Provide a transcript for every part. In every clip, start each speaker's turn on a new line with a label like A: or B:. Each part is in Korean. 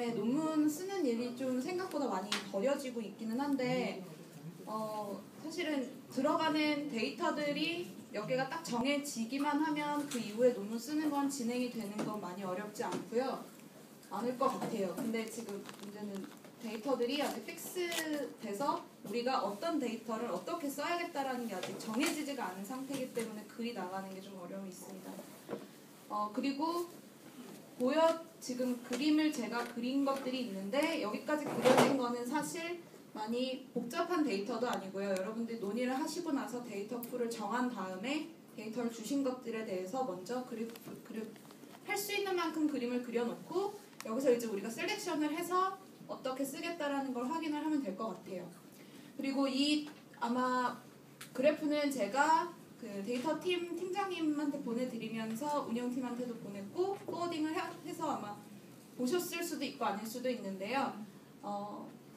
A: 요즘에 논문 쓰는 일이 좀 생각보다 많이 버려지고 있기는 한데 사실은 들어가는 데이터들이 몇 개가 딱 정해지기만 하면 그 이후에 논문 쓰는 건 진행이 되는 건 많이 어렵지 않을 것 같아요. 근데 지금 문제는 데이터들이 아직 픽스돼서 우리가 어떤 데이터를 어떻게 써야겠다라는 게 아직 정해지지가 않은 상태이기 때문에 글이 나가는 게 좀 어려움이 있습니다. 그리고 지금 그림을 제가 그린 것들이 있는데 여기까지 그려진 거는 사실 많이 복잡한 데이터도 아니고요. 여러분들이 논의를 하시고 나서 데이터 풀을 정한 다음에 데이터를 주신 것들에 대해서 먼저 할 수 있는 만큼 그림을 그려놓고 여기서 이제 우리가 셀렉션을 해서 어떻게 쓰겠다라는 걸 확인을 하면 될 것 같아요. 그리고 아마 그래프는 제가 그 데이터 팀장님한테 보내드리면서 운영팀한테도 보냈고 포워딩을 해서 아마 보셨을 수도 있고 아닐 수도 있는데요.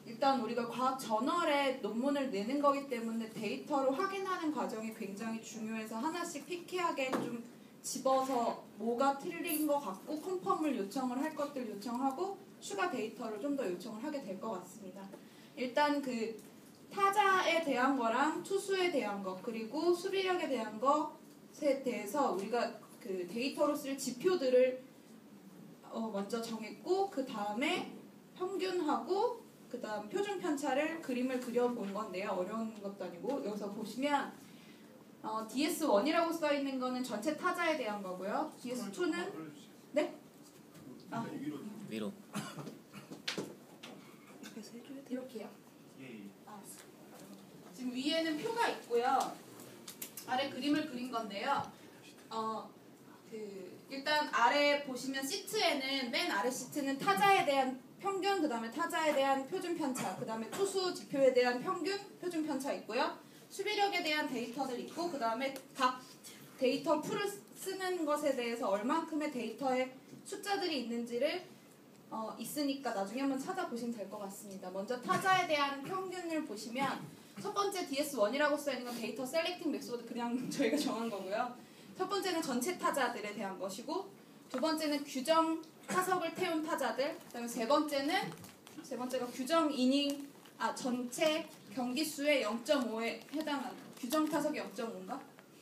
A: 일단 우리가 과학 저널에 논문을 내는 거기 때문에 데이터를 확인하는 과정이 굉장히 중요해서 하나씩 피키하게 좀 집어서 뭐가 틀린 것 같고 컨펌을 요청을 할 것들 요청하고 추가 데이터를 좀 더 요청을 하게 될 것 같습니다. 일단 그 타자에 대한 거랑 투수에 대한 것 그리고 수비력에 대한 것에 대해서 우리가 그 데이터로 쓸 지표들을 먼저 정했고 그 다음에 평균하고 그 다음 표준 편차를 그림을 그려본 건데요. 어려운 것도 아니고 여기서 보시면 DS1이라고 써있는 거는 전체 타자에 대한 거고요. DS2는 네?
B: 위로.
A: 이렇게요. 지금 위에는 표가 있고요. 아래 그림을 그린 건데요. 일단 아래 보시면 시트에는 맨 아래 시트는 타자에 대한 평균, 그 다음에 타자에 대한 표준 편차, 그 다음에 투수 지표에 대한 평균, 표준 편차 있고요. 수비력에 대한 데이터들 있고 그 다음에 각 데이터 풀을 쓰는 것에 대해서 얼만큼의 데이터에 숫자들이 있는지를 있으니까 나중에 한번 찾아보시면 될 것 같습니다. 먼저 타자에 대한 평균을 보시면 첫 번째 DS1이라고 써있는 건 데이터 셀렉팅 메소드 그냥 저희가 정한 거고요. 첫 번째는 전체 타자들에 대한 것이고 두 번째는 규정 타석을 태운 타자들 그다음에 세 번째가 규정 이닝 전체 경기 수의 0.5에 해당하는 규정 타석이 0.5인가?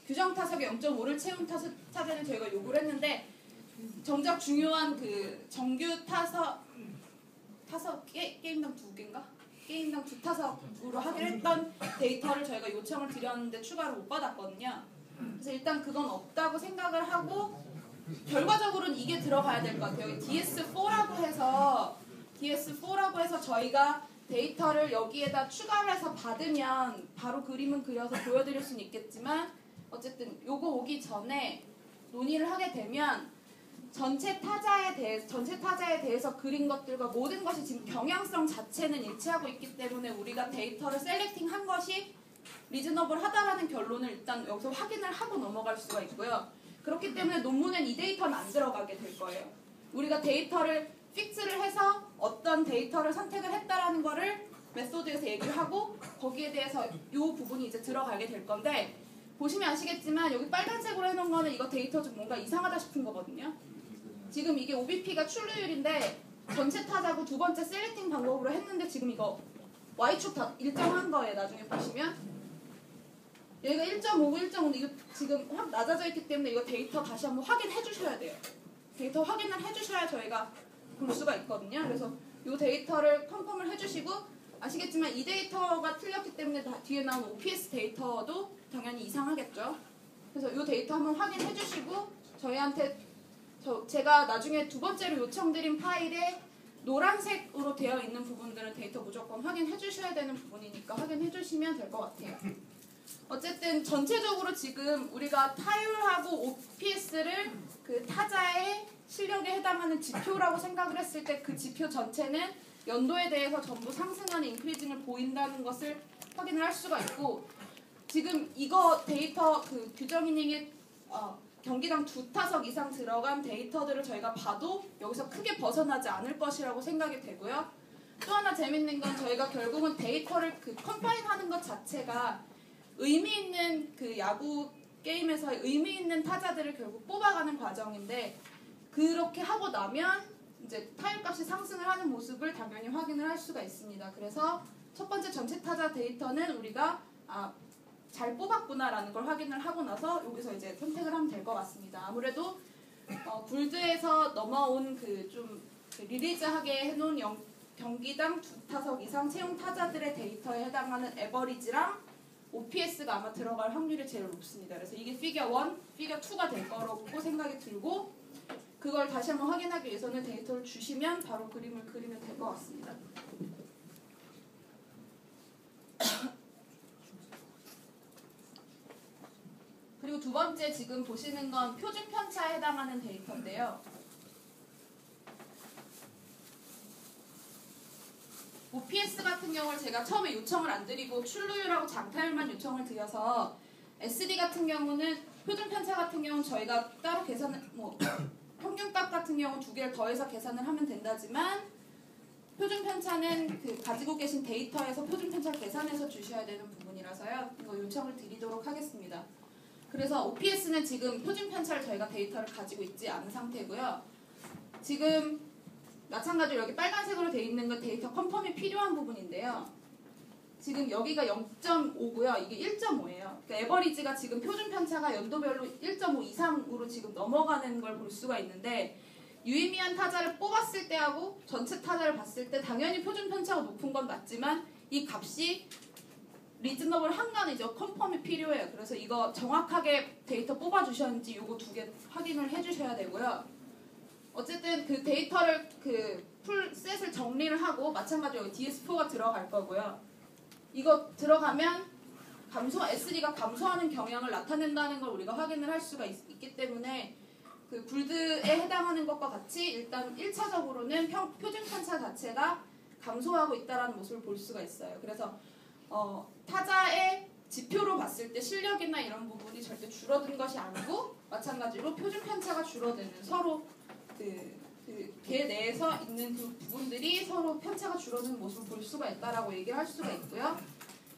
A: 규정 타석이 0.5를 채운 타자는 저희가 요구를 했는데 정작 중요한 그 정규 타석 게임당 2개인가? 게임당 2타석으로 하기로 했던 데이터를 저희가 요청을 드렸는데 추가로 못 받았거든요. 그래서 일단 그건 없다고 생각을 하고 결과적으로는 이게 들어가야 될 것 같아요. DS4라고 해서 저희가 데이터를 여기에다 추가를 해서 받으면 바로 그림은 그려서 보여드릴 수는 있겠지만 어쨌든 요거 오기 전에 논의를 하게 되면 전체 타자에 대해서 그린 것들과 모든 것이 지금 경향성 자체는 일치하고 있기 때문에 우리가 데이터를 셀렉팅한 것이 리즈너블하다라는 결론을 일단 여기서 확인을 하고 넘어갈 수가 있고요. 그렇기 때문에 논문엔 이 데이터는 안 들어가게 될 거예요. 우리가 데이터를 픽스를 해서 어떤 데이터를 선택을 했다라는 거를 메소드에서 얘기를 하고 거기에 대해서 이 부분이 이제 들어가게 될 건데 보시면 아시겠지만 여기 빨간색으로 해놓은 거는 이거 데이터 좀 뭔가 이상하다 싶은 거거든요. 지금 이게 OBP가 출루율인데 전체 타자고 두 번째 셀렉팅 방법으로 했는데 지금 이거 Y축 다 일정한 거예요. 나중에 보시면 여기가 1.5, 1.5 이거 지금 확 낮아져 있기 때문에 이거 데이터 다시 한번 확인해 주셔야 돼요. 데이터 확인을 해주셔야 저희가 볼 수가 있거든요. 그래서 이 데이터를 컨펌을 해주시고 아시겠지만 이 데이터가 틀렸기 때문에 뒤에 나온 OPS 데이터도 당연히 이상하겠죠. 그래서 이 데이터 한번 확인해 주시고 저희한테 제가 나중에 두 번째로 요청드린 파일에 노란색으로 되어 있는 부분들은 데이터 무조건 확인해 주셔야 되는 부분이니까 확인해 주시면 될 것 같아요. 어쨌든 전체적으로 지금 우리가 타율하고 OPS를 그 타자의 실력에 해당하는 지표라고 생각을 했을 때 그 지표 전체는 연도에 대해서 전부 상승하는 인크리징을 보인다는 것을 확인을 할 수가 있고 지금 이거 데이터 그 규정 이닝에 경기당 2타석 이상 들어간 데이터들을 저희가 봐도 여기서 크게 벗어나지 않을 것이라고 생각이 되고요. 또 하나 재밌는 건 저희가 결국은 데이터를 그 컴파인하는 것 자체가 의미 있는 그 야구 게임에서 의미 있는 타자들을 결국 뽑아가는 과정인데 그렇게 하고 나면 이제 타율값이 상승을 하는 모습 당연히 확인을 할 수가 있습니다. 그래서 첫 번째 전체 타자 데이터는 우리가 잘 뽑았구나라는 걸 확인을 하고 나서 여기서 이제 선택을 하면 될 것 같습니다. 아무래도 불드에서 넘어온 리리즈하게 해놓은 경기당 2타석 이상 채용 타자들의 데이터에 해당하는 에버리지랑 OPS가 아마 들어갈 확률이 제일 높습니다. 그래서 이게 피겨 1, 피겨 2가 될 거라고 생각이 들고 그걸 다시 한번 확인하기 위해서는 데이터를 주시면 바로 그림을 그리면 될 것 같습니다. 그리고 두 번째 지금 보시는 건 표준 편차에 해당하는 데이터인데요. OPS 같은 경우를 제가 처음에 요청을 안 드리고 출루율하고 장타율만 요청을 드려서 SD 같은 경우는 표준 편차 같은 경우는 저희가 따로 계산을 평균값 같은 경우 두 개를 더해서 계산을 하면 된다지만 표준 편차는 가지고 계신 데이터에서 표준 편차를 계산해서 주셔야 되는 부분이라서요. 이거 요청을 드리도록 하겠습니다. 그래서 OPS는 지금 표준 편차를 저희가 데이터를 가지고 있지 않은 상태고요. 지금 마찬가지로 여기 빨간색으로 되어 있는 건 데이터 컨펌이 필요한 부분인데요. 지금 여기가 0.5고요. 이게 1.5예요. 그러니까 에버리지가 지금 표준 편차가 연도별로 1.5 이상으로 지금 넘어가는 걸 볼 수가 있는데 유의미한 타자를 뽑았을 때하고 전체 타자를 봤을 때 당연히 표준 편차가 높은 건 맞지만 이 값이 리즈너블 한간이죠. 컨펌이 필요해요. 그래서 이거 정확하게 데이터 뽑아주셨는지 요거 두 개 확인을 해주셔야 되고요. 어쨌든 그 데이터를 풀셋을 정리를 하고 마찬가지로 DS4가 들어갈 거고요. 이거 들어가면 SD가 감소하는 경향을 나타낸다는 걸 우리가 확인을 할 수가 있기 때문에 그 불드에 해당하는 것과 같이 일단 1차적으로는 표준 편차 자체가 감소하고 있다는 모습을 볼 수가 있어요. 그래서 타자의 지표로 봤을 때 실력이나 이런 부분이 절대 줄어든 것이 아니고 마찬가지로 표준 편차가 줄어드는 서로 개 내에서 있는 그 부분들이 서로 편차가 줄어드는 모습을 볼 수가 있다라고 얘기를 할 수가 있고요.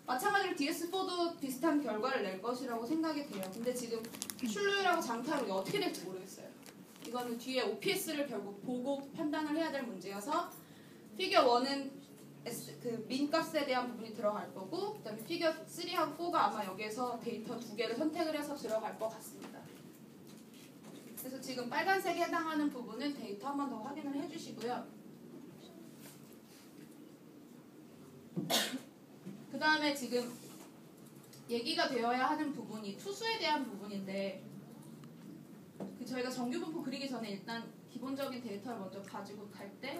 A: 마찬가지로 DS4도 비슷한 결과를 낼 것이라고 생각이 돼요. 근데 지금 출루율하고 장타율이 어떻게 될지 모르겠어요. 이거는 뒤에 OPS를 결국 보고 판단을 해야 될 문제여서 피겨 1은 민값에 대한 부분이 들어갈 거고 그다음에 피겨 3하고 4가 아마 여기에서 데이터 두 개를 선택을 해서 들어갈 것 같습니다. 그래서 지금 빨간색에 해당하는 부분은 데이터 한 번 더 확인을 해주시고요. 그 다음에 지금 얘기가 되어야 하는 부분이 투수에 대한 부분인데 저희가 정규 분포 그리기 전에 일단 기본적인 데이터를 먼저 가지고 갈 때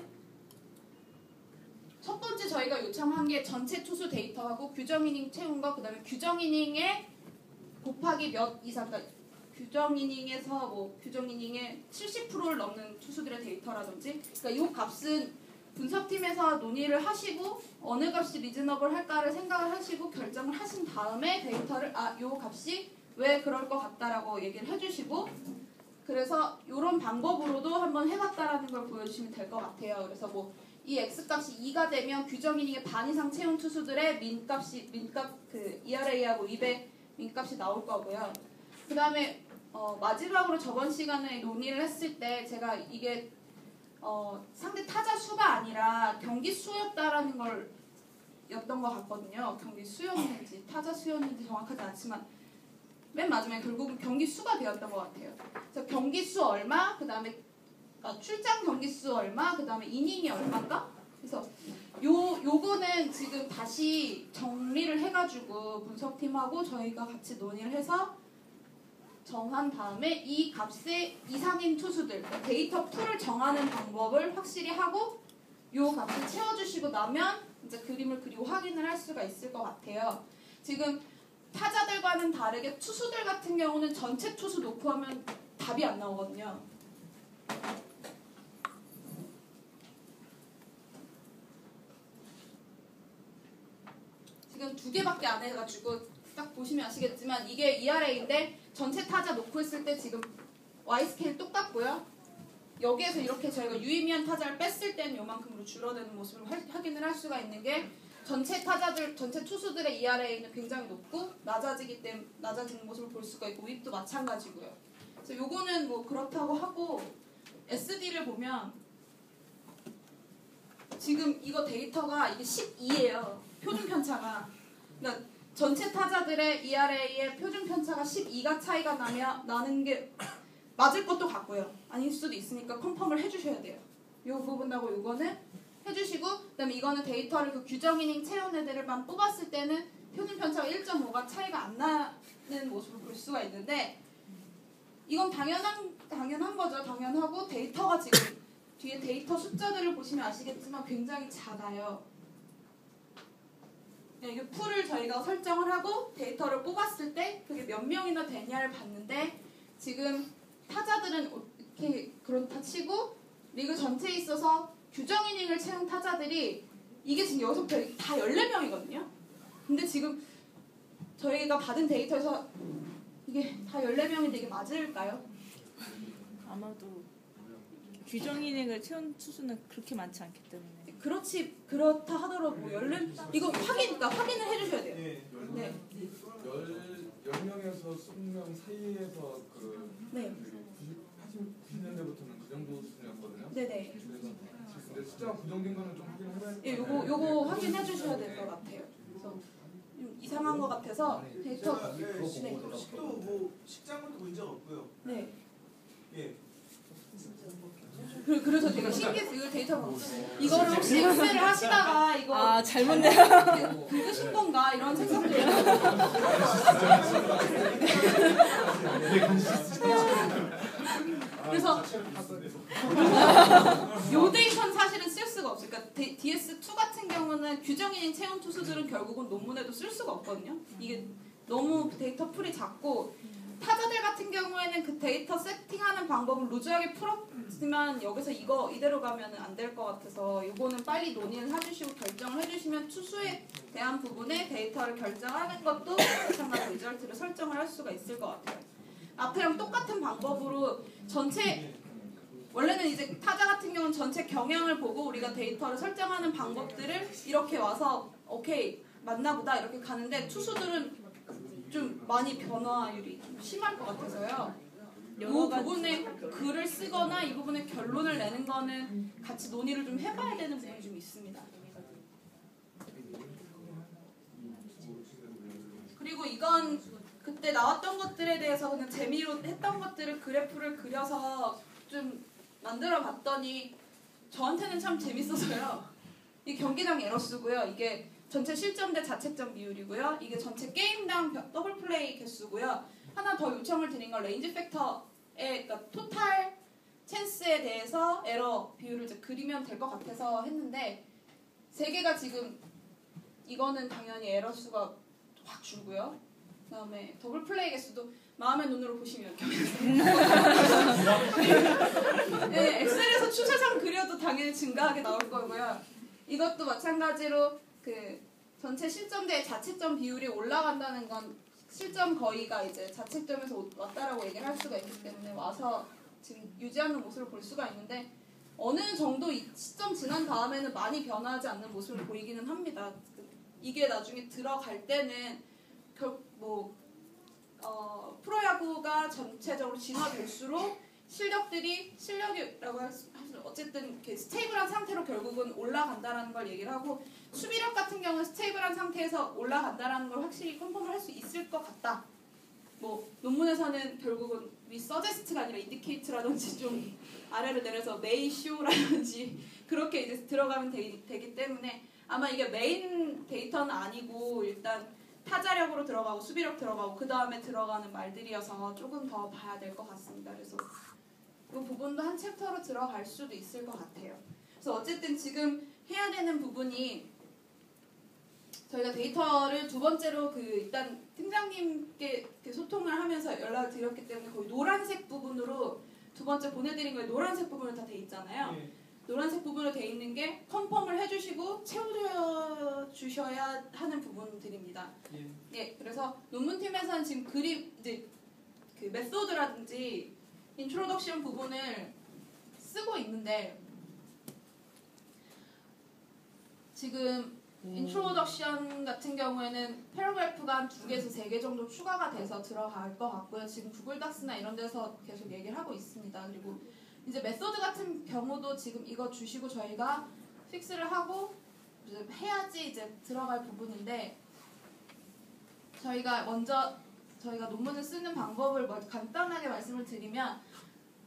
A: 첫 번째 저희가 요청한 게 전체 투수 데이터하고 규정 이닝 채운 거, 그 다음에 규정 이닝에 곱하기 몇 이상, 그러니까 규정 이닝에서 규정 이닝의 70%를 넘는 투수들의 데이터라든지, 그러니까 이 값은 분석팀에서 논의를 하시고 어느 값이 리즈너블 할까를 생각을 하시고 결정을 하신 다음에 데이터를 이 값이 왜 그럴 것 같다라고 얘기를 해주시고 그래서 이런 방법으로도 한번 해봤다라는 걸 보여주시면 될 것 같아요. 그래서 이 X값이 2가 되면 규정 이닝의 반 이상 채운 투수들의 민값 ERA하고 2배 민값이 나올 거고요. 그 다음에 마지막으로 저번 시간에 논의를 했을 때 제가 이게 상대 타자 수가 아니라 경기 수였다라는 걸 였던 것 같거든요. 경기 수였는지 타자 수였는지 정확하지 않지만 맨 마지막에 결국은 경기 수가 되었던 것 같아요. 그래서 경기 수 얼마, 그 다음에 출장 경기 수 얼마, 그 다음에 이닝이 얼마인가? 그래서 요거는 지금 다시 정리를 해가지고 분석팀하고 저희가 같이 논의를 해서 정한 다음에 이 값의 이상인 투수들, 그러니까 데이터 풀을 정하는 방법을 확실히 하고 요 값을 채워주시고 나면 이제 그림을 그리고 확인을 할 수가 있을 것 같아요. 지금 타자들과는 다르게 투수들 같은 경우는 전체 투수 놓고 하면 답이 안 나오거든요. 지금 두 개밖에 안 해가지고 딱 보시면 아시겠지만 이게 ERA인데 전체 타자 놓고 있을 때 지금 Y 스케일 똑같고요. 여기에서 이렇게 저희가 유의미한 타자를 뺐을 때는 요만큼으로 줄어드는 모습을 확인을 할 수가 있는 게 전체 투수들의 ERA는 굉장히 높고 낮아지는 모습을 볼 수가 있고 윗도 마찬가지고요. 그래서 요거는 그렇다고 하고 SD를 보면 지금 이거 데이터가 이게 12예요. 표준 편차가. 그러니까 전체 타자들의 ERA의 표준 편차가 12가 차이가 나는 게 맞을 것도 같고요. 아닐 수도 있으니까 컨펌을 해주셔야 돼요. 이 부분하고 이거는 해주시고, 그다음에 이거는 데이터를 그 규정 이닝 채운 애들만 뽑았을 때는 표준 편차가 1.5가 차이가 안 나는 모습을 볼 수가 있는데, 이건 당연한 거죠. 당연하고 데이터가 지금 뒤에 데이터 숫자들을 보시면 아시겠지만 굉장히 작아요. 이게 풀을 저희가 설정을 하고 데이터를 뽑았을 때 그게 몇 명이나 되냐를 봤는데, 지금 타자들은 이렇게 그렇다 치고 리그 전체에 있어서 규정 이닝을 채운 타자들이 이게 지금 여기서 다 14명이거든요. 근데 지금 저희가 받은 데이터에서 이게 다 14명인데 이게 맞을까요?
C: 아마도 규정 이닝을 채운 투수는 그렇게 많지 않기 때문에.
A: 그렇다 하더라도 이거 확인을 해주셔야 돼요.
D: 네. 10명에서 20명 사이에서
A: 네.
D: 90년대부터는 그 정도 수준이었거든요.
A: 네네.
D: 그래서 근데 숫자가 고정된 거는 좀 확인해봐야
A: 예, 요거 확인해 주셔야 될 것 같아요. 그래서 좀 이상한 것 같아서 데이터. 네.
B: 뭐 식장은 문제가 없고요.
A: 네.
B: 예.
A: 그래서 제가 신기해서 이거 데이터 보고 이거를 혹시 엑셀을 하시다가 이거
C: 잘못
A: 긁으신 건가 이런 생각도 해요. 그래서 요 데이터는 사실은 쓸 수가 없어요. 그러니까 DS2 같은 경우는 규정인인 채용 투수들은 결국은 논문에도 쓸 수가 없거든요. 이게 너무 데이터 풀이 작고, 타자들 같은 경우에는 그 데이터 세팅하는 방법을 루즈하게 풀었지만 여기서 이거 이대로 가면 안 될 것 같아서 이거는 빨리 논의를 해주시고 결정을 해주시면 투수에 대한 부분에 데이터를 결정하는 것도 마찬가지 리절트를 설정을 할 수가 있을 것 같아요. 앞에랑 똑같은 방법으로 원래는 이제 타자 같은 경우는 전체 경향을 보고 우리가 데이터를 설정하는 방법들을 이렇게 와서 오케이 맞나 보다 이렇게 가는데, 투수들은 좀 많이 변화율이 좀 심할 것 같아서요. 이 부분에 글을 쓰거나 이 부분에 결론을 내는 거는 같이 논의를 좀 해봐야 되는 부분이 좀 있습니다. 그리고 이건 그때 나왔던 것들에 대해서 그냥 재미로 했던 것들을 그래프를 그려서 좀 만들어 봤더니 저한테는 참 재밌어서요. 이 경기당 에러수고요. 이게 전체 실점 대 자책점 비율이고요. 이게 전체 게임당 더블 플레이 개수고요. 하나 더 요청을 드린 건 레인지 팩터의 그러니까 토탈 찬스에 대해서 에러 비율을 이제 그리면 될 것 같아서 했는데, 세 개가 지금 이거는 당연히 에러 수가 확 줄고요. 그다음에 더블 플레이 개수도 마음의 눈으로 보시면 네, 엑셀에서 추세선 그려도 당연히 증가하게 나올 거고요. 이것도 마찬가지로 그 전체 실점 대 자책점 비율이 올라간다는 건 실점 거의가 이제 자책점에서 왔다라고 얘기를 할 수가 있기 때문에 와서 지금 유지하는 모습을 볼 수가 있는데, 어느 정도 이 시점 지난 다음에는 많이 변하지 않는 모습을 보이기는 합니다. 이게 나중에 들어갈 때는 프로야구가 전체적으로 진화될수록 실력이라고 할 수, 어쨌든 스테이블한 상태로 결국은 올라간다라는 걸 얘기를 하고, 수비력 같은 경우는 스테이블한 상태에서 올라간다라는 걸 확실히 컨펌을 할 수 있을 것 같다. 뭐 논문에서는 결국은 위 서제스트가 아니라 인디케이트라든지 좀 아래로 내려서 메이쇼라든지 그렇게 이제 들어가면 되기 때문에 아마 이게 메인 데이터는 아니고 일단 타자력으로 들어가고 수비력 들어가고 그 다음에 들어가는 말들이어서 조금 더 봐야 될 것 같습니다. 그래서 이 부분도 한 챕터로 들어갈 수도 있을 것 같아요. 그래서 어쨌든 지금 해야 되는 부분이, 저희가 데이터를 두 번째로 일단 팀장님께 소통을 하면서 연락을 드렸기 때문에 거의 노란색 부분으로 두 번째 보내드린 거에 노란색 부분으로 다 돼 있잖아요.
B: 예.
A: 노란색 부분으로 돼 있는 게 컨펌을 해주시고 채워주셔야 하는 부분들입니다.
B: 예.
A: 예, 그래서 논문팀에서는 지금 이제 그 메소드라든지 인트로덕션 부분을 쓰고 있는데, 지금 인트로덕션 같은 경우에는 패러그래프가 한 2개에서 3개 정도 추가가 돼서 들어갈 것 같고요. 지금 구글 닥스나 이런 데서 계속 얘기를 하고 있습니다. 그리고 이제 메소드 같은 경우도 지금 이거 주시고 저희가 픽스를 하고 이제 해야지 이제 들어갈 부분인데 저희가 논문을 쓰는 방법을 간단하게 말씀을 드리면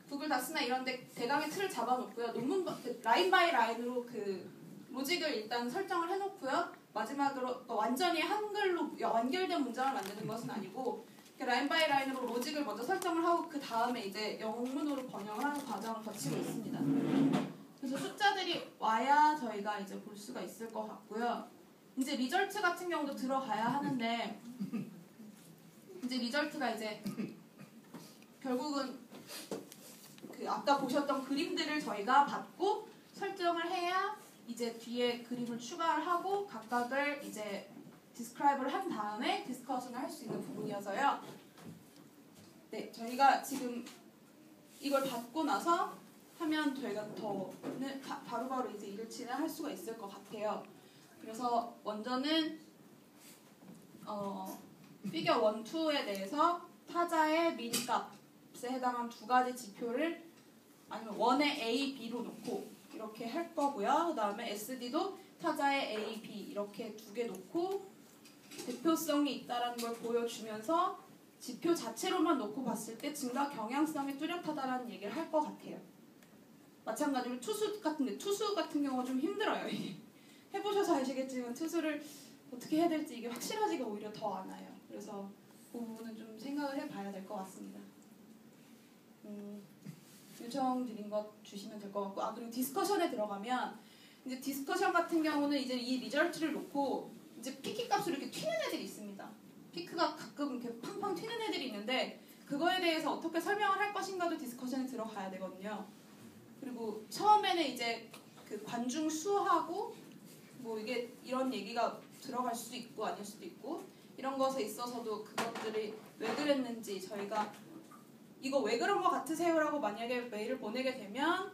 A: 구글 다스나 이런 데 대강의 틀을 잡아놓고요. 논문 라인 바이 라인으로 그 로직을 일단 설정을 해놓고요. 마지막으로 완전히 한글로 완결된 문장을 만드는 것은 아니고 라인 바이 라인으로 로직을 먼저 설정을 하고 그 다음에 이제 영문으로 번역을 하는 과정을 거치고 있습니다. 그래서 숫자들이 와야 저희가 이제 볼 수가 있을 것 같고요. 이제 리절트 같은 경우도 들어가야 하는데 이제 리절트가 이제 결국은 그 아까 보셨던 그림들을 저희가 받고 설정을 해야 이제 뒤에 그림을 추가를 하고 각각을 이제 디스크라이브를 한 다음에 디스커션을 할 수 있는 부분이어서요. 네, 저희가 지금 이걸 받고 나서 하면 저희가 더는 바로바로 이제 일을 진행할 수가 있을 것 같아요. 그래서 먼저는 피겨 1, 2에 대해서 타자의 미니값에 해당한 두 가지 지표를 아니면 1의 A, B로 놓고 이렇게 할 거고요. 그 다음에 SD도 타자의 A, B 이렇게 두 개 놓고 대표성이 있다는 걸 보여주면서 지표 자체로만 놓고 봤을 때 증가 경향성이 뚜렷하다는 얘기를 할 것 같아요. 마찬가지로 투수 같은 경우가 좀 힘들어요. 해보셔서 아시겠지만 투수를 어떻게 해야 될지 이게 확실하지가 오히려 더 않아요. 그래서 그 부분은 좀 생각을 해봐야 될 것 같습니다. 요청 드린 것 주시면 될 것 같고, 그리고 디스커션에 들어가면 이제 디스커션 같은 경우는 이제 이 리절트를 놓고 이제 피키 값으로 이렇게 튀는 애들이 있습니다. 피크가 가끔 이렇게 팡팡 튀는 애들이 있는데 그거에 대해서 어떻게 설명을 할 것인가도 디스커션에 들어가야 되거든요. 그리고 처음에는 이제 그 관중 수하고 뭐 이게 이런 얘기가 들어갈 수도 있고 아닐 수도 있고 이런 것에 있어서도 그것들이 왜 그랬는지 저희가 이거 왜 그런 것 같으세요라고 만약에 메일을 보내게 되면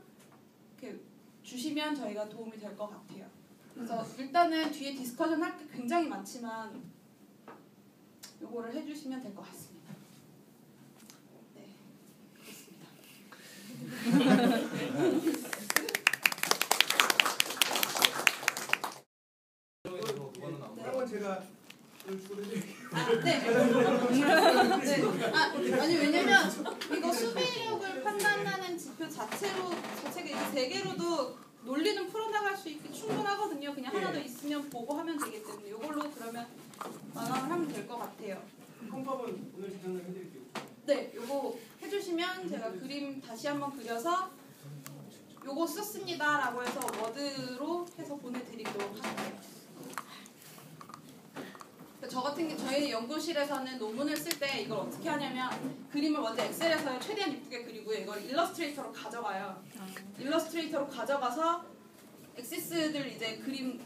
A: 이렇게 주시면 저희가 도움이 될 것 같아요. 그래서 일단은 뒤에 디스커션 할 게 굉장히 많지만 요거를 해주시면 될 것 같습니다. 네, 그렇습니다.
B: 한번 제가 소개해드릴게요.
A: 아니 왜냐면 이거 수비력을 판단하는 지표 자체가 이제 세 개로도 논리는 풀어나갈 수 있게 충분하거든요. 그냥 하나 더 있으면 보고 하면 되기 때문에 이걸로 그러면 마감을 하면 될 것 같아요.
B: 컴밥은 오늘 제작을 해드릴게요.
A: 네, 요거 해주시면 제가 그림 다시 한번 그려서 요거 썼습니다라고 해서 워드로 해서 보내드리도록 할게요. 저 같은 게 저희 연구실에서는 논문을 쓸 때 이걸 어떻게 하냐면 그림을 먼저 엑셀에서 최대한 이쁘게 그리고요. 이걸 일러스트레이터로 가져가요. 일러스트레이터로 가져가서 엑시스들 이제 그림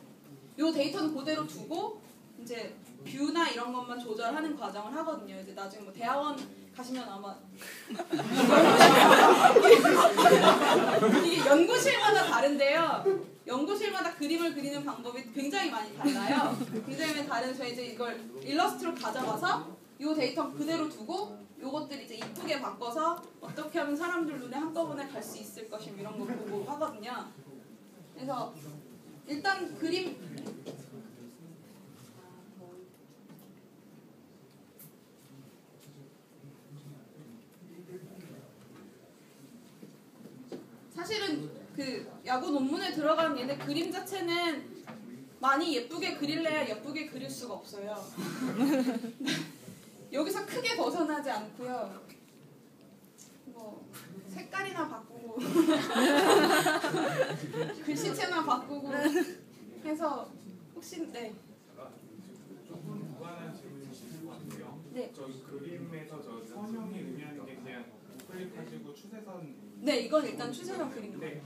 A: 요 데이터는 그대로 두고 이제 뷰나 이런 것만 조절하는 과정을 하거든요. 이제 나중에 뭐 대학원 가시면 아마 이게 연구실마다 다른데요. 연구실마다 그림을 그리는 방법이 굉장히 많이 달라요. 굉장히 다른 저희 이제 이걸 일러스트로 가져가서 이 데이터 그대로 두고 요것들 이제 이쁘게 바꿔서 어떻게 하면 사람들 눈에 한꺼번에 갈 수 있을 것임 이런 거 보고 하거든요. 그래서 일단 그림 사실은 그 야구 논문에 들어간 얘네 그림 자체는 많이 예쁘게 그릴래야 예쁘게 그릴 수가 없어요. 여기서 크게 벗어나지 않고요. 뭐 색깔이나 바꾸고 글씨체나 바꾸고 해서 혹시 네.
E: 조금 무관한 질문이 있을 것 같아요.
A: 네.
E: 저 그림에서 저 선형이 의미하는 게 그냥 우클릭하시고 추세선.
A: 네, 이건 일단 추세선 그림입니다.
E: 네.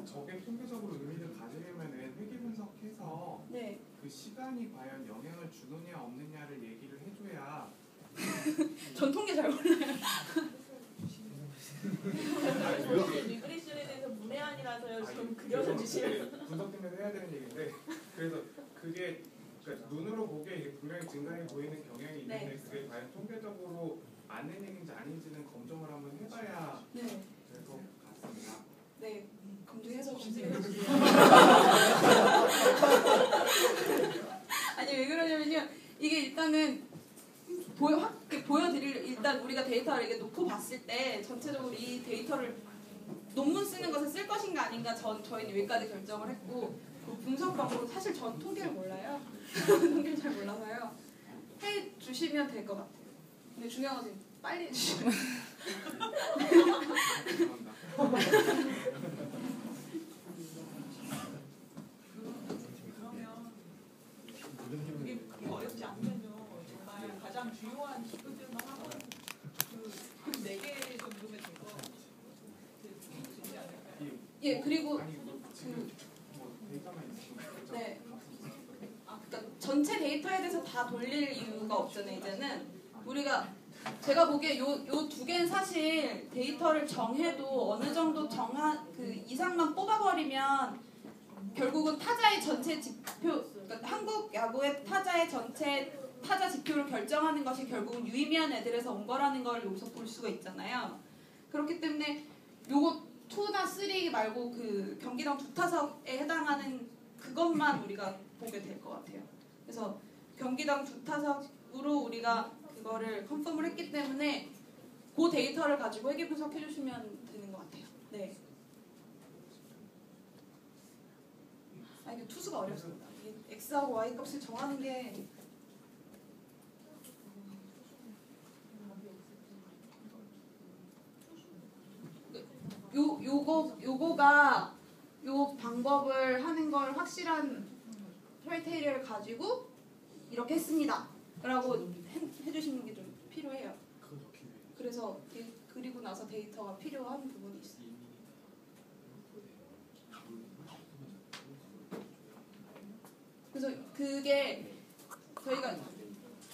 E: 저게 통계적으로 의미를 가지려면은 회계 분석해서
A: 네.
E: 그 시간이 과연 영향을 주느냐 없느냐를 얘기를 해줘야.
A: 전 통계 잘 몰라요.
F: 저희 리그레션에 대해서 문외한이라서요. 좀 그려서 주시면.
E: 분석팀에서 해야 되는 얘기인데 그래서 그게 그러니까 눈으로 보기에 이게 분명히 증가해 보이는 경향이 있는데
A: 네.
E: 그게 과연 통계적으로 맞는 얘기인지 아닌지는 검증을 한번 해봐야
A: 네.
E: 될 것 같습니다.
A: 네. 검증해서 주세요. 보여드릴 일단 우리가 데이터를 이렇게 놓고 봤을 때 전체적으로 이 데이터를 논문 쓰는 것에 쓸 것인가 아닌가 저희는 여기까지 결정을 했고 그 분석 방법은 사실 전 통계를 몰라요. 통계를 잘 몰라서요. 해 주시면 될 것 같아요. 근데 중요한 것은 빨리 해주시면.
F: 그게 그렇게 어렵지 않면요. 정말 가장 주요한 키워드만 하고 그 4개 정도면 될것 같아요. 되지 않을까요?
A: 예, 그리고
E: 아니 뭐 지금 뭐 데이터만 있으면
A: 네. 그러니까 전체 데이터에 대해서 다 돌릴 이유가 없잖아요. 이제는 우리가 제가 보기에 요 두 개는 사실 데이터를 정해도 어느 정도 정한 그 이상만 뽑아버리면 결국은 타자의 전체 지표, 그러니까 한국 야구의 타자의 전체 타자 지표를 결정하는 것이 결국은 유의미한 애들에서 온 거라는 걸 여기서 볼 수가 있잖아요. 그렇기 때문에 요거 2나 3 말고 그 경기당 2타석에 해당하는 그것만 우리가 보게 될 것 같아요. 그래서 경기당 2타석으로 우리가 그거를 컨펌을 했기 때문에 그 데이터를 가지고 회계 분석해 주시면 되는 것 같아요. 네. 아 이게 투수가 어렵습니다. 이 x하고 y 값을 정하는 게 요거가 요 방법을 하는 걸 확실한 크라이테리아를 가지고 이렇게 했습니다. 라고 해주시는 게 좀 필요해요. 그래서 그리고 나서 데이터가 필요한 부분이 있어요. 그래서 그게 저희가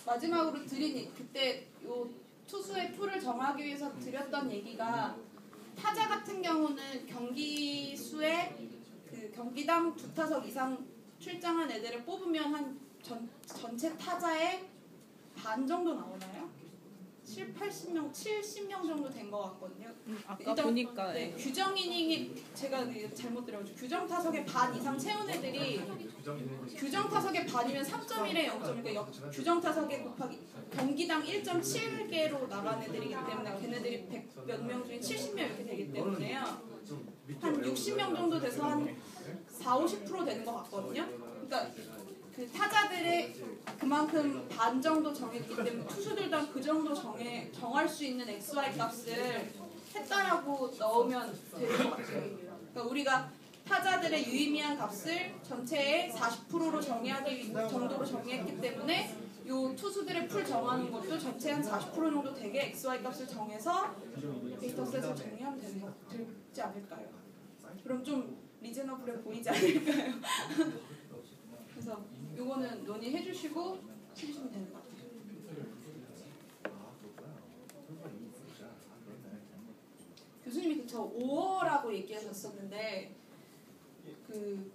A: 마지막으로 드린 그때 요 투수의 풀을 정하기 위해서 드렸던 얘기가 타자 같은 경우는 경기 수에 그 경기당 2타석 이상 출장한 애들을 뽑으면 한 전체 타자의 반 정도 나오나요? 80명, 70명 정도 된 것 같거든요.
C: 아까
A: 일단,
C: 보니까
A: 네, 규정 이닝이 제가 잘못 들어가지고 규정 타석의 반 이상 채운 애들이 규정 타석의 반이면 3.1에 0.1, 그러니까 규정 타석에 곱하기 경기당 1.7개로 나간 애들이기 때문에 걔네들이 100 몇 명 중에 70명 이렇게 되기 때문에요. 한 60명 정도 돼서 한 40~50% 되는 것 같거든요. 그러니까 그 타자들의 그만큼 반 정도 정했기 때문에 투수들도 그 정도 정할 수 있는 XY 값을 했다라고 넣으면 되는 것 같아요. 그러니까 우리가 타자들의 유의미한 값을 전체의 40%로 정도로 정의했기 때문에 요 투수들의 풀 정하는 것도 전체 한 40% 정도 되게 XY 값을 정해서 데이터셋을 정리하면 되지 않을까요? 그럼 좀 리즈너블해 보이지 않을까요? 그래서 요거는 논의해 주시고 치우시면 되는 것 같아요. 교수님이 저 5월라고 얘기하셨었는데 그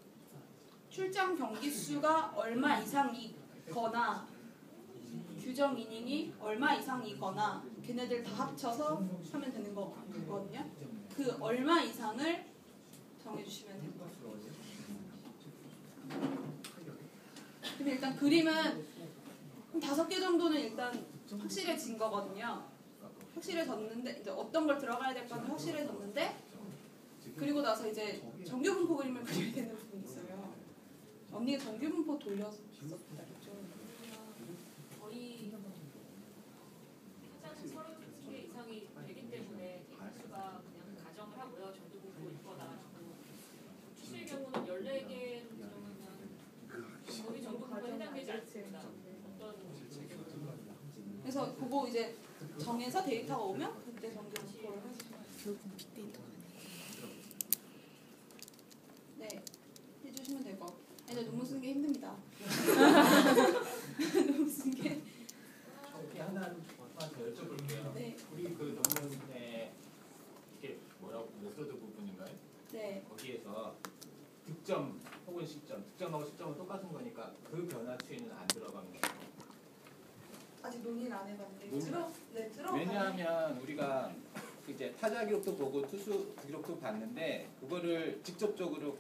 A: 출장 경기 수가 얼마 이상이거나 규정 이닝이 얼마 이상이거나 걔네들 다 합쳐서 하면 되는 거거든요. 그 얼마 이상을 정해주시면 될 것 같아요. 근데 일단 그림은 한 5개 정도는 일단 확실해진 거거든요. 확실해졌는데 이제 어떤 걸 들어가야 될 건지 확실해졌는데 그리고 나서 이제 정규 분포 그림을 그려야 되는 부분이 있어요. 언니가 정규 분포 돌렸었다죠.
G: 거의 타자는 30개 이상이 되기 때문에 개수가 그냥 가정을 하고요. 정규 분포 있거나 투수의 경우는 14개 정도면 거의 정규 분포에 해당되지 않습니다.
A: 그래서 그거 이제 정해서 데이터가 오면 그때 정규 분포를 해주시면
C: 결국 빅데이터가
A: 네 해주시면 될 것 같아요. 근데 논문 쓰는 게 힘듭니다. 논문 쓰는 게
H: 저기 하나 더 여쭤볼게요.
A: 네.
H: 우리 그 논문에 이게 뭐라고 메소드 부분인가요?
A: 네.
H: 거기에서 득점 혹은 실점, 득점하고 실점은 똑같은 거니까 그 변화 추이는 안 들어간 거예요.
A: 아직 논의를 안 해봤는데
H: 논의?
A: 들어가.
H: 왜냐하면 우리가 이제 타자 기록도 보고 투수 기록도 봤는데 그거를 직접적으로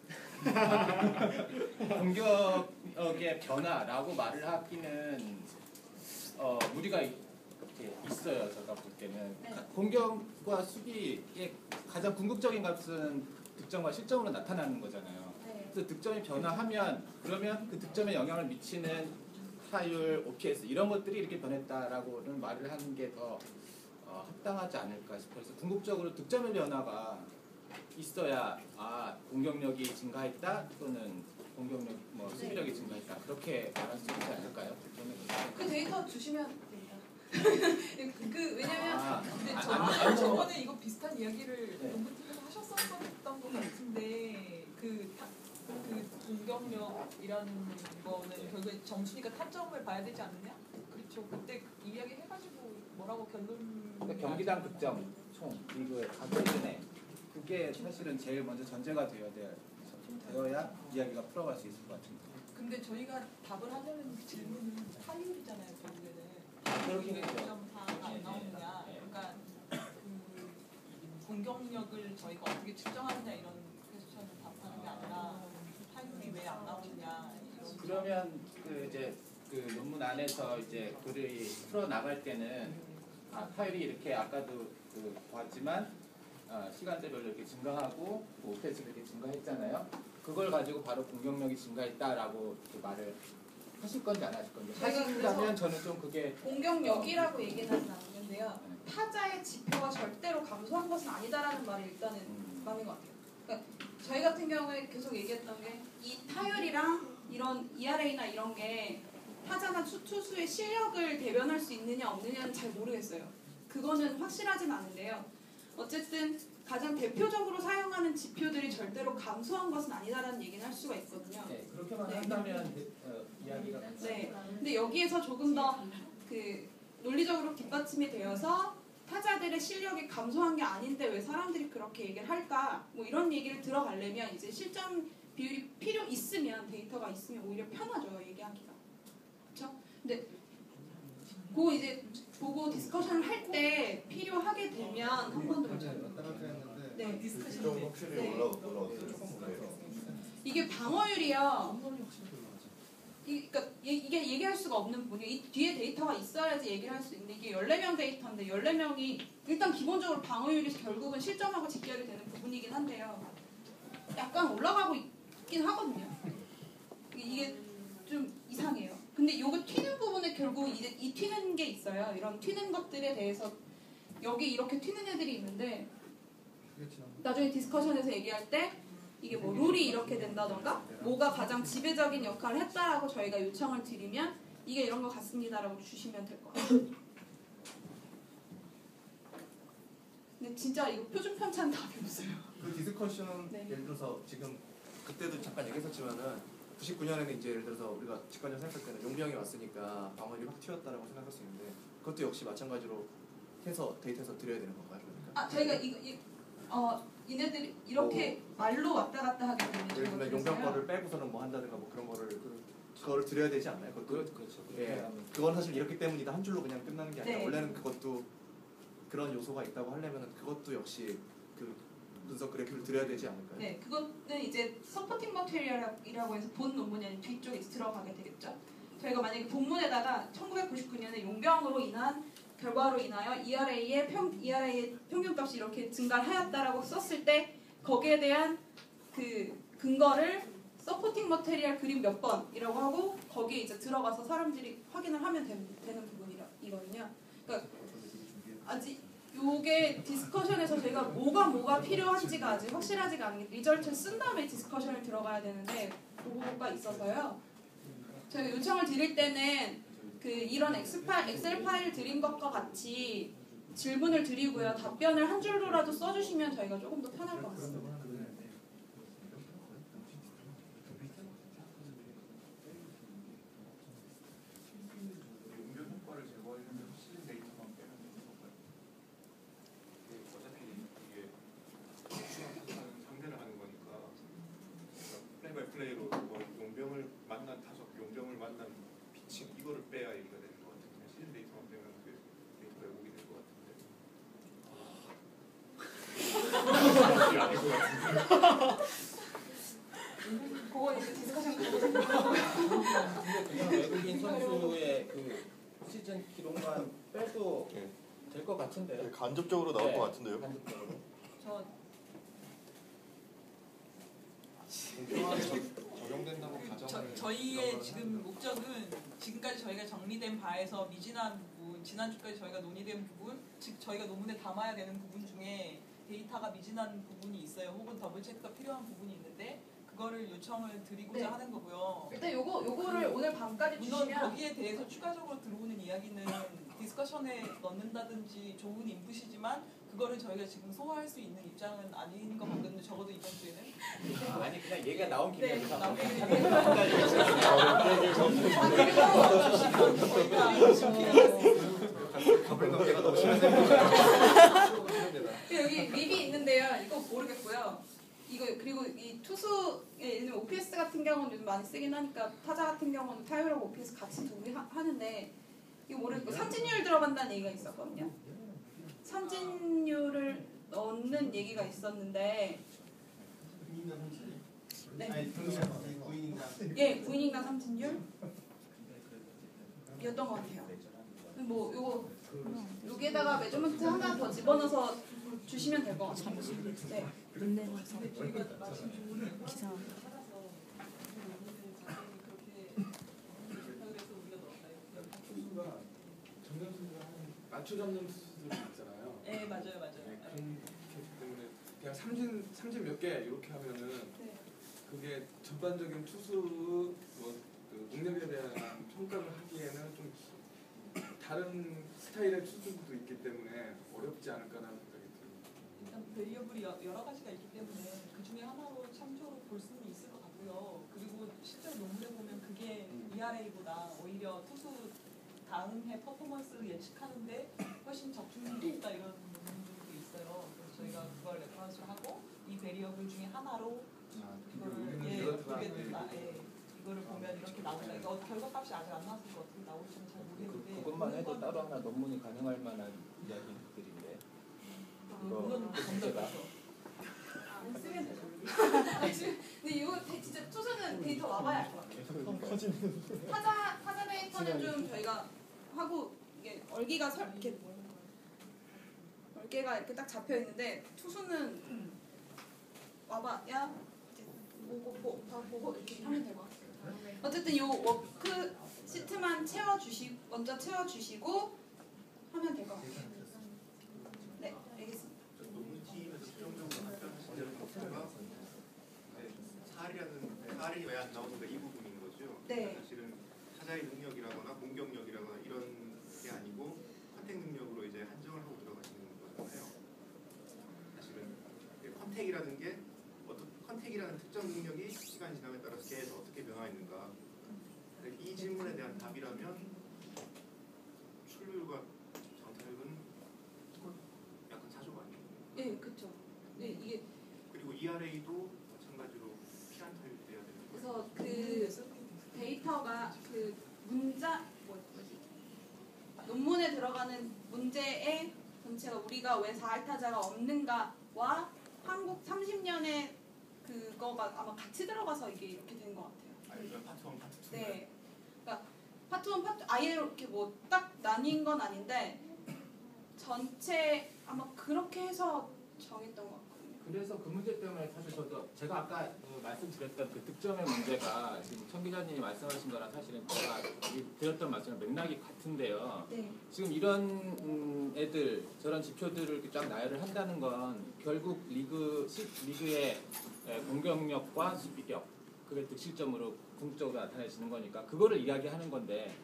H: 공격의 변화라고 말을 하기는 우리가 이렇게 있어요. 제가 볼 때는
A: 네.
H: 공격과 수비의 가장 궁극적인 값은 득점과 실점으로 나타나는 거잖아요.
A: 네.
H: 그래서 득점이 변화하면 그러면 그 득점에 영향을 미치는 타율, OPS 이런 것들이 이렇게 변했다라고는 말을 하는 게 더 합당하지 않을까 싶어서 궁극적으로 득점의 변화가 있어야 공격력이 증가했다 또는 공격력 수비력이 증가했다 그렇게 말할 수 있지 않을까요?
A: 그 데이터 주시면 됩니다. 왜냐면
F: 근데
H: 아니,
F: 저번에 이거 비슷한 이야기를
H: 네.
F: 농구팀에서 하셨었던 것 같은데 그 공격력이라는 거는 결국에 점수니까 타점을 봐야 되지 않느냐? 그렇죠. 그때 이야기 해가지고 뭐라고
H: 그러니까 경기당 득점 총 리그에 가기 전에 그게 사실은 제일 먼저 전제가 되어야 이야기가 풀어갈 수 있을 것 같습니다.
F: 근데 저희가 답을 하려는 그 질문은 타율이잖아요. 결국에는
H: 그렇긴 했죠.
F: 0.4가 안 나오느냐. 그러니까 그 공격력을 저희가 어떻게 측정하느냐 이런 퀘스천을 답하는 게 아니라 타율이 왜 안 나오느냐.
H: 그러면 그 논문 안에서 이제 글을 풀어 나갈 때는 타율이 이렇게 아까도 보았지만 시간대별로 이렇게 증가하고 오페스가 이렇게 증가했잖아요. 그걸 가지고 바로 공격력이 증가했다라고 이렇게 말을 하실 건지 안 하실 건지 하신다면 저는 좀 그게
A: 공격력이라고 얘기는 나누는데요. 타자의 지표가 절대로 감소한 것은 아니다라는 말이 일단은 맞는 것 같아요. 그러니까 저희 같은 경우에 계속 얘기했던 게 이 타율이랑 이런 ERA나 이런 게 타자나 투수의 실력을 대변할 수 있느냐 없느냐는 잘 모르겠어요. 그거는 확실하진 않은데요. 어쨌든 가장 대표적으로 사용하는 지표들이 절대로 감소한 것은 아니다라는 얘기는 할 수가 있거든요.
H: 네, 그렇게만
A: 네.
H: 한다면 이야기가
A: 네. 근데 여기에서 조금 더 그 논리적으로 뒷받침이 되어서 타자들의 실력이 감소한 게 아닌데 왜 사람들이 그렇게 얘기를 할까? 뭐 이런 얘기를 들어가려면 이제 실점 비율이 필요 있으면 데이터가 있으면 오히려 편하죠 얘기하기가. 그렇죠? 근데 그거 이제 보고 디스커션을 할 때 필요하게 되면 한 번 더
B: 했는데
A: 네.
I: 좀 확실히
A: 네.
I: 올라왔어요.
A: 이게 방어율이요. 그러니까 이게 얘기할 수가 없는 부분이에요. 이 뒤에 데이터가 있어야지 얘기를 할 수 있는데 이게 14명 데이터인데 14명이 일단 기본적으로 방어율이 결국은 실점하고 직결이 되는 부분이긴 한데요. 약간 올라가고 있긴 하거든요. 이게 좀 이상해요. 근데 요거 튀는 부분에 결국 이제 이 튀는 게 있어요. 이런 튀는 것들에 대해서 여기 이렇게 튀는 애들이 있는데 나중에 디스커션에서 얘기할 때 이게 뭐 룰이 이렇게 된다던가 뭐가 가장 지배적인 역할을 했다라고 저희가 요청을 드리면 이게 이런 것 같습니다라고 주시면 될 것 같아요. 근데 진짜 이거 표준 편차는 답이 없어요.
B: 그 디스커션은
A: 네.
B: 예를 들어서 지금 그때도 잠깐 얘기했었지만은 99년에는 이제 예를 들어서 우리가 직관적 생각할 때는 용병이 왔으니까 방어율이 확 튀었다라고 생각할 수 있는데 그것도 역시 마찬가지로 해서 데이터에서 드려야 되는 건가요? 그러니까?
A: 저희가 이네들이 이렇게 말로 왔다 갔다 하기 때문에
B: 예를 들면 용병 거를 빼고서는 뭐 한다든가 뭐 그런 거를 그거를 드려야 되지 않나요? 그것도
H: 그렇죠.
B: 예, 그건 사실 이렇기 때문이다 한 줄로 그냥 끝나는 게 아니라
A: 네.
B: 원래는 그것도 그런 요소가 있다고 하려면 그것도 역시 그 분석 그래프를 드려야 되지 않을까요?
A: 네, 그거는 이제 서포팅 머티리얼이라고 해서 본 논문이 아닌 뒤쪽에 들어가게 되겠죠. 저희가 만약에 본문에다가 1999년에 용병으로 인한 결과로 인하여 ERA의 평균값이 이렇게 증가를 하였다라고 썼을 때 거기에 대한 그 근거를 서포팅 머티리얼 그림 몇 번이라고 하고 거기에 이제 들어가서 사람들이 확인을 하면 되는 부분이거든요. 그러니까 아직 요게 디스커션에서 저희가 뭐가 필요한지가 아직 확실하지가 않은 게 리절트를 쓴 다음에 디스커션을 들어가야 되는데 그거가 있어서요. 저희가 요청을 드릴 때는 그 이런 엑셀 파일 드린 것과 같이 질문을 드리고요. 답변을 한 줄로라도 써주시면 저희가 조금 더 편할 것 같습니다.
E: 용병 효과를 제거하려면 실린 데이터만 빼면 되는 건가요? 어차피 이게 상대를 하는 거니까 플레이 바이 플레이로 뭐 용병을 만난 피칭 이거를 빼야 얘기가 되는 것 같은데 실린 데이터만 빼면 그게 데이터가 오게 될 것 같은데. 아닐 것 같은데.
A: 그거 이제 디스커션
H: 그냥 외국인 선수의 그 시즌 기록만 빼도
I: 네.
H: 될 것 같은데요.
I: 간접적으로 나올
H: 네,
I: 것 같은데요.
H: 간접적으로.
F: 저
E: 적용된다고 가정을
F: 저희의 지금 목적은 지금까지 저희가 정리된 바에서 미진한 부분, 지난주까지 저희가 논의된 부분, 즉 저희가 논문에 담아야 되는 부분 중에 데이터가 미진한 부분이 있어요. 혹은 더블 체크가 필요한 부분이 있는데 그거를 요청을 드리고자
A: 네.
F: 하는 거고요.
A: 일단 요거를 오늘 밤까지
F: 물론
A: 주시면
F: 거기에 대해서 추가적으로 들어오는 이야기는 디스커션에 넣는다든지 좋은 인풋이지만 그거를 저희가 지금 소화할 수 있는 입장은 아닌 것 같거든요. 적어도 이번 주에는.
H: 아니 그냥 얘기가 나온 김에
A: 네,
H: 그래서
F: 나온 김에.
B: 가불관계가 너무 심해서
A: 여기 립이 있는데요. 이거 모르겠고요. 이거 그리고 이 투수의 예를 들면 OPS 같은 경우는 요즘 많이 쓰긴 하니까 타자 같은 경우는 타율하고 OPS 같이 하는데 이거 모르겠고 삼진율 들어간다는 얘기가 있었거든요. 삼진율을 넣는 얘기가 있었는데 네. 예, 9이닝당 삼진율 였던 것 같아요. 뭐 요거 여기에다가 메저먼트 하나 더 집어넣어서 주시면 될 것 같아요. 네.
C: 눈내면서 기사.
D: 투수가 정면 투수가 하는 맞춰 잡는 투수들이 있잖아요.
F: 네, 맞아요.
D: 네, 그런 게 때문에 그냥 삼진 몇 개 이렇게 하면은
A: 네.
D: 그게 전반적인 투수 그 능력에 대한 평가를 하기에는 좀 다른 스타일의 투수도 있기 때문에 어렵지 않을까라는 생각이 들어요.
F: 일단 베리어블이 여러 가지가 있기 때문에 그 중에 하나로 참조로 볼 수는 있을 것 같고요. 그리고 실제로 논문에 보면 그게 ERA보다 오히려 투수 다음 해 퍼포먼스를 예측하는데 훨씬 적중률이 있다 이런 논문들도 있어요. 그래서 저희가 그걸 레퍼런스를 하고 이 베리어블 중에 하나로 이거를 이거를 보면 이렇게 나온다. 이거 결과값이 아직 안 나왔을 것 같은데 나올지는 잘 모르겠는데
H: 그것만 해도 따로 하나 논문이 가능할 만한 이야기들인데.
F: 물론
H: 문제가
A: 안 쓰면 되죠. 근데 이거 진짜 투수는 데이터 와봐야 알 것 같아요. 타자 데이터는 좀 저희가 하고 이게 얼기가 이렇게 얼개가 이렇게 딱 잡혀 있는데 투수는 와봐야 이제 다 보고 이렇게 하면 될 것 같아요. 어쨌든 이 워크 시트만 먼저 채워주시고 하면 될 것 같아요. 네, 알겠습니다.
E: 논문팀에서 수정적으로 답변하시는 사활이 왜 안 나오는가 이 부분인 거죠.
A: 네.
E: 사실은 타자의 능력이라거나 공격력이라거나 이런 게 아니고 컨택 능력으로 이제 한정을 하고 들어가시는 거잖아요. 사실은 컨택이라는 게 컨택이라는 특정 능력이 시간이 지남에 따라서 계속 어떻게 변화했는가. 이 질문에 대한 답이라면 출루율과 장타율은 약간 차조가 아니에요.
A: 네, 그렇죠. 네, 이게
E: 그리고 ERA도 마찬가지로 피한 타율이 돼야 되는 거예요.
A: 그래서 그 데이터가 그 뭐지? 논문에 들어가는 문제의 전체가 우리가 왜 4할타자가 없는가와 한국 30년의 그거가 아마 같이 들어가서 이게 이렇게 된 것 같아요.
E: 파트 1, 파트 2.
A: 네. 그러니까 파트 1, 파트 아예 이렇게 뭐 딱 나뉜 건 아닌데 전체 아마 그렇게 해서 정했던 것 같거든요.
H: 그래서 그 문제 때문에 사실 저도 제가 아까 말씀드렸던 그 득점의 문제가 지금 청 기자님이 말씀하신 거랑 사실은 제가 드렸던 말씀이랑 맥락이 같은데요.
A: 네.
H: 지금 이런 애들 저런 지표들을 이렇게 쫙 나열을 한다는 건 결국 리그의 공격력과 수비력 그게 득실점으로 궁극적으로 나타내지는 거니까 그거를 이야기하는 건데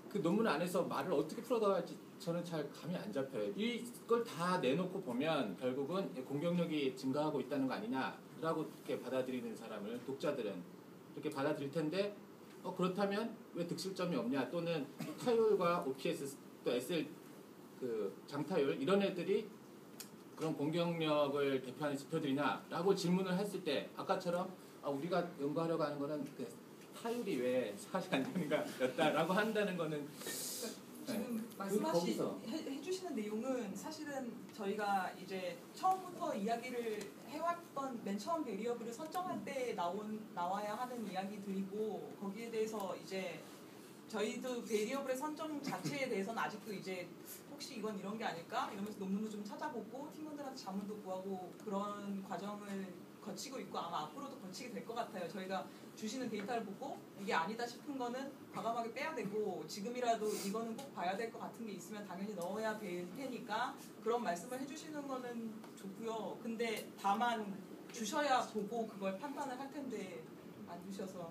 H: 그 논문 안에서 말을 어떻게 풀어나갈지 저는 잘 감이 안 잡혀요. 이걸 다 내놓고 보면 결국은 공격력이 증가하고 있다는 거 아니냐라고 이렇게 받아들이는 사람을 독자들은 이렇게 받아들일 텐데 그렇다면 왜 득실점이 없냐 또는 타율과 OPS 또 SL 그 장타율 이런 애들이 그런 공격력을 대표하는 지표들이냐라고 질문을 했을 때 아까처럼 우리가 연구하려고 하는 거는 그 타율이 왜 사실 안 되는가였다라고 한다는 거는
F: 지금
H: 거기서.
F: 해주시는 내용은 사실은 저희가 이제 처음부터 이야기를 해왔던 맨 처음 베리어블을 선정할 때 나와야 하는 이야기들이고 거기에 대해서 이제 저희도 베리어블의 선정 자체에 대해서는 아직도 이제 혹시 이건 이런 게 아닐까 이러면서 논문도 좀 찾아보고 팀원들한테 자문도 구하고 그런 과정을 거치고 있고 아마 앞으로도 거치게 될 것 같아요. 저희가 주시는 데이터를 보고 이게 아니다 싶은 거는 과감하게 빼야 되고 지금이라도 이거는 꼭 봐야 될 것 같은 게 있으면 당연히 넣어야 될 테니까 그런 말씀을 해주시는 거는 좋고요. 근데 다만 주셔야 보고 그걸 판단을 할 텐데 안 주셔서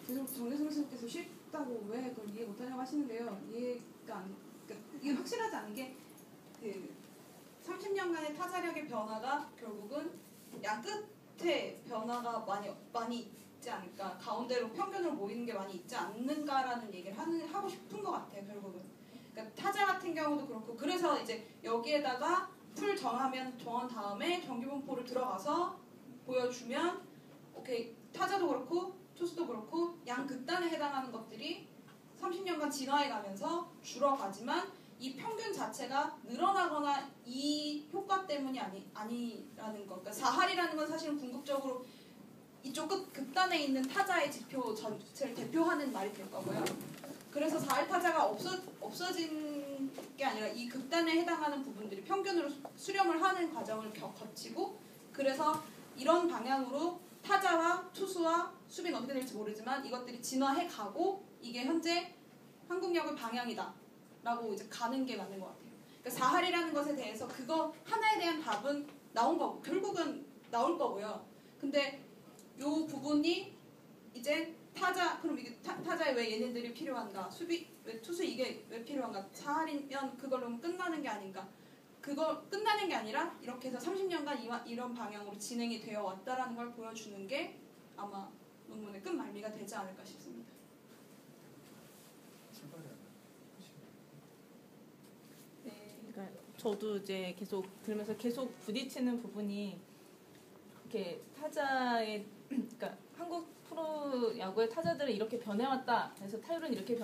A: 계속 정혜선 선생님께서 쉽다고 왜 그걸 이해 못하냐고 하시는데요. 그러니까 이게 확실하지 않은 게 그 30년간의 타자력의 변화가 결국은 양 끝에 변화가 많이 있지 않을까, 가운데로 평균으로 모이는 게 많이 있지 않는가라는 얘기를 하고 싶은 것 같아요. 결국은 그러니까 타자 같은 경우도 그렇고 그래서 이제 여기에다가 풀 정한 다음에 정규분포를 들어가서 보여주면 오케이 타자도 그렇고 투수도 그렇고 양 극단에 해당하는 것들이 30년간 진화해가면서 줄어가지만 이 평균 자체가 늘어나거나 이 효과 때문이 아니라는 것. 그러니까 4할이라는 건 사실은 궁극적으로 이쪽 극단에 있는 타자의 지표 전체를 대표하는 말이 될 거고요. 그래서 4할 타자가 없어진 게 아니라 이 극단에 해당하는 부분들이 평균으로 수렴을 하는 과정을 거치고 그래서 이런 방향으로 타자와 투수와 수비는 어떻게 될지 모르지만 이것들이 진화해 가고 이게 현재 한국야구의 방향이다 라고 이제 가는 게 맞는 것 같아요. 그러니까 4할이라는 것에 대해서 그거 하나에 대한 답은 나온 거고 결국은 나올 거고요. 근데 요 부분이 이제 그럼 이게 타자에 왜 얘네들이 필요한가, 왜 투수 이게 왜 필요한가, 4할이면 그걸로 끝나는 게 아닌가, 그거 끝나는 게 아니라 이렇게 해서 30년간 이런 방향으로 진행이 되어 왔다라는 걸 보여주는 게 아마 논문의 끝말미가 되지 않을까 싶습니다.
C: 그러니까 저도 이제 계속 들으면서 계속 부딪히는 부분이 이렇게 타자의 그러니까 한국 프로 야구의 타자들은 이렇게 변해왔다. 그래서 타율은 이렇게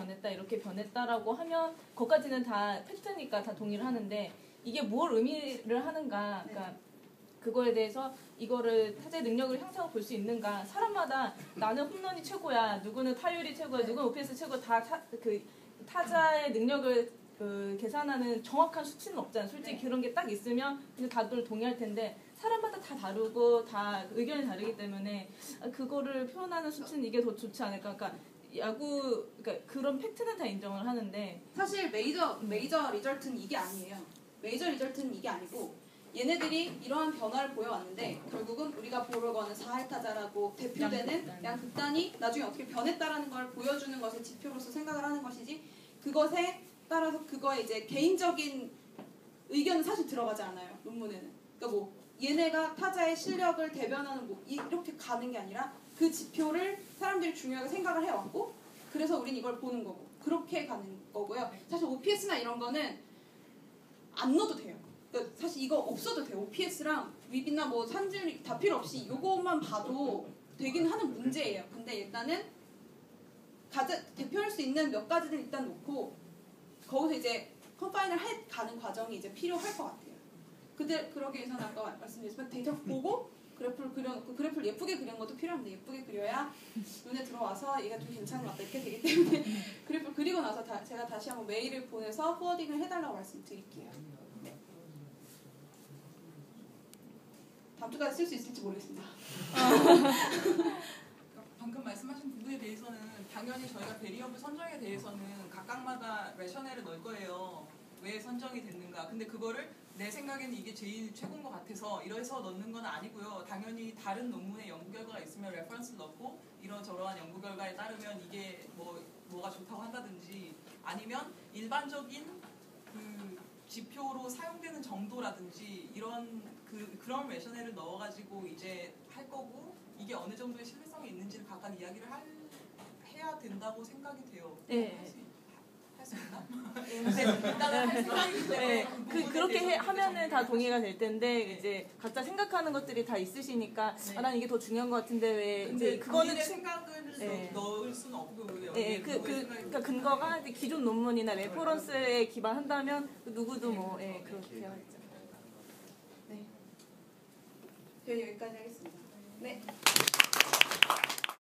C: 변했다라고 하면 그것까지는 다 팩트니까 다 동의를 하는데 이게 뭘 의미를 하는가? 그러니까 그거에 대해서 이거를 타자의 능력을 향상을 볼 수 있는가? 사람마다 나는 홈런이 최고야, 누구는 타율이 최고야, 누구는 OPS 최고 다 타자의 능력을 계산하는 정확한 수치는 없잖아요. 솔직히 그런 게 딱 있으면 근데 다들 동의할 텐데 사람마다 다 다르고 다 의견이 다르기 때문에 그거를 표현하는 수치는 이게 더 좋지 않을까. 그러니까 그러니까 그런 팩트는 다 인정을 하는데
A: 사실 메이저 리절트는 이게 아니에요. 메이저 리절트는 이게 아니고 얘네들이 이러한 변화를 보여왔는데 결국은 우리가 보러 가는 4할 타자라고 대표되는 양 극단이 나중에 어떻게 변했다라는 걸 보여주는 것을 지표로서 생각을 하는 것이지 그것에 따라서 그거에 이제 개인적인 의견은 사실 들어가지 않아요. 논문에는. 그러니까 뭐 얘네가 타자의 실력을 대변하는 뭐 이렇게 가는 게 아니라 그 지표를 사람들이 중요하게 생각을 해왔고 그래서 우린 이걸 보는 거고 그렇게 가는 거고요. 사실 OPS나 이런 거는 안 넣어도 돼요. 그러니까 사실 이거 없어도 돼요. OPS랑 윕이나 뭐 산질 다 필요 없이 이것만 봐도 되긴 하는 문제예요. 근데 일단은 대표할 수 있는 몇 가지를 일단 놓고 거기서 이제 컴파인을 가는 과정이 이제 필요할 것 같아요. 그러기 위해서는 아까 말씀드렸지만 데이터 보고 그래프를 그려놓고 그래프를 예쁘게 그리는 것도 필요합니다. 예쁘게 그려야 눈에 들어와서 얘가 좀 괜찮은 것 같다 이렇게 되기 때문에 그래프를 그리고 나서 제가 다시 한번 메일을 보내서 포워딩을 해달라고 말씀드릴게요. 네. 다음 주까지 쓸 수 있을지 모르겠습니다.
F: 방금 말씀하신 부분에 대해서는 당연히 저희가 베리어블 선정에 대해서는 각각마다 레셔넬을 넣을 거예요. 왜 선정이 됐는가. 근데 그거를 내 생각에는 이게 제일 최고인 것 같아서 이래서 넣는 건 아니고요. 당연히 다른 논문의 연구 결과가 있으면 레퍼런스를 넣고 이러저러한 연구 결과에 따르면 이게 뭐가 좋다고 한다든지 아니면 일반적인 그 지표로 사용되는 정도라든지 그런 레셔넬을 넣어가지고 이제 할 거고 이게 어느 정도의 신뢰성이 있는지를 각각 이야기를 해야 된다고 생각이 돼요.
C: 네.
F: 할 수 있나? 근데 일단은 할 생각이기 때문에
C: 그렇게 하면은 다 동의가 될 텐데 이제 각자 생각하는 것들이 다 있으시니까 난 이게 더 중요한 것 같은데 왜 이제 그거는
F: 생각을 넣을 수는 없고요.
C: 그러니까 근거가 이제 기존 논문이나 레퍼런스에 기반한다면 누구도 그렇게 하죠.
A: 네. 저희 여기까지 하겠습니다. 네.